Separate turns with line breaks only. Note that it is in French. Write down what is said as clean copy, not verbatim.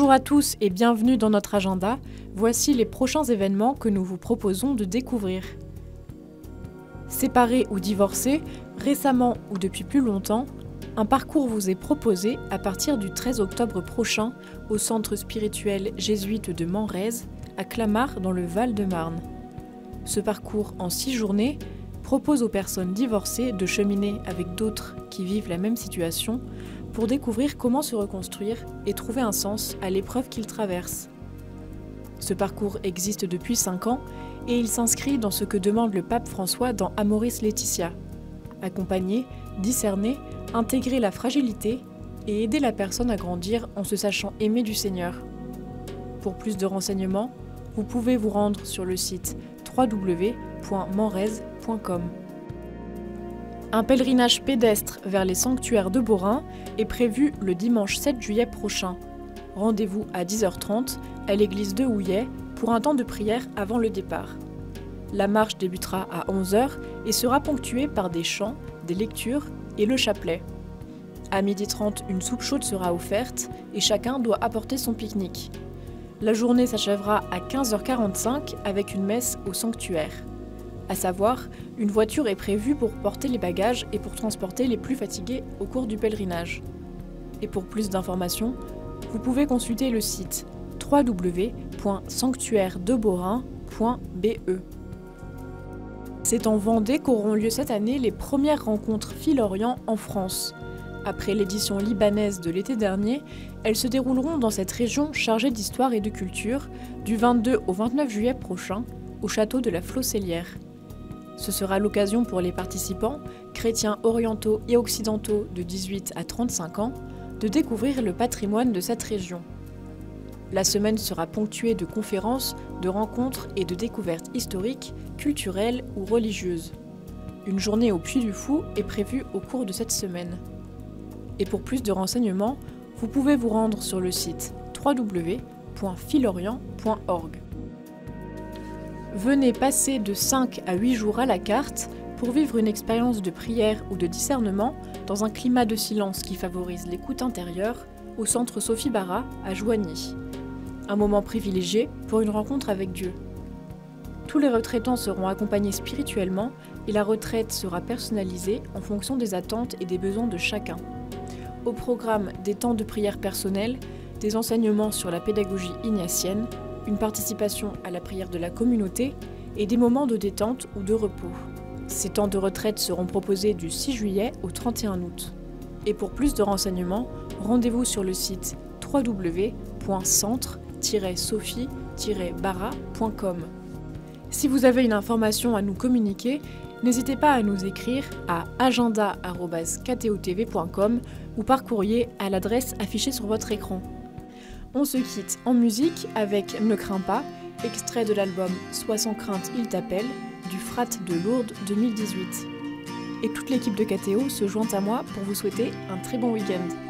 Bonjour à tous et bienvenue dans notre agenda. Voici les prochains événements que nous vous proposons de découvrir. Séparés ou divorcés, récemment ou depuis plus longtemps, un parcours vous est proposé à partir du 13 octobre prochain au centre spirituel jésuite de Manrez, à Clamart dans le Val-de-Marne. Ce parcours en 6 journées propose aux personnes divorcées de cheminer avec d'autres qui vivent la même situation pour découvrir comment se reconstruire et trouver un sens à l'épreuve qu'ils traversent. Ce parcours existe depuis 5 ans et il s'inscrit dans ce que demande le pape François dans Amoris Laetitia. Accompagner, discerner, intégrer la fragilité et aider la personne à grandir en se sachant aimée du Seigneur. Pour plus de renseignements, vous pouvez vous rendre sur le site www.manrez.com. Un pèlerinage pédestre vers les sanctuaires de Beaurain est prévu le dimanche 7 juillet prochain. Rendez-vous à 10h30 à l'église de Houillet pour un temps de prière avant le départ. La marche débutera à 11h et sera ponctuée par des chants, des lectures et le chapelet. À 12h30, une soupe chaude sera offerte et chacun doit apporter son pique-nique. La journée s'achèvera à 15h45 avec une messe au sanctuaire. À savoir, une voiture est prévue pour porter les bagages et pour transporter les plus fatigués au cours du pèlerinage. Et pour plus d'informations, vous pouvez consulter le site www.sanctuairedebaurin.be. C'est en Vendée qu'auront lieu cette année les premières rencontres Fil-Orient en France. Après l'édition libanaise de l'été dernier, elles se dérouleront dans cette région chargée d'histoire et de culture du 22 au 29 juillet prochain au château de la Flocelière. Ce sera l'occasion pour les participants, chrétiens orientaux et occidentaux de 18 à 35 ans, de découvrir le patrimoine de cette région. La semaine sera ponctuée de conférences, de rencontres et de découvertes historiques, culturelles ou religieuses. Une journée au Puy du Fou est prévue au cours de cette semaine. Et pour plus de renseignements, vous pouvez vous rendre sur le site www.filorient.org. Venez passer de 5 à 8 jours à la carte pour vivre une expérience de prière ou de discernement dans un climat de silence qui favorise l'écoute intérieure au centre Sophie Bara à Joigny. Un moment privilégié pour une rencontre avec Dieu. Tous les retraitants seront accompagnés spirituellement et la retraite sera personnalisée en fonction des attentes et des besoins de chacun. Au programme des temps de prière personnels, des enseignements sur la pédagogie ignatienne, une participation à la prière de la communauté et des moments de détente ou de repos. Ces temps de retraite seront proposés du 6 juillet au 31 août. Et pour plus de renseignements, rendez-vous sur le site www.centre-sophie-bara.com. Si vous avez une information à nous communiquer, n'hésitez pas à nous écrire à agenda@ktotv.com ou par courrier à l'adresse affichée sur votre écran. On se quitte en musique avec Ne crains pas, extrait de l'album Sois sans crainte, il t'appelle, du Frat de Lourdes 2018. Et toute l'équipe de KTO se joint à moi pour vous souhaiter un très bon week-end.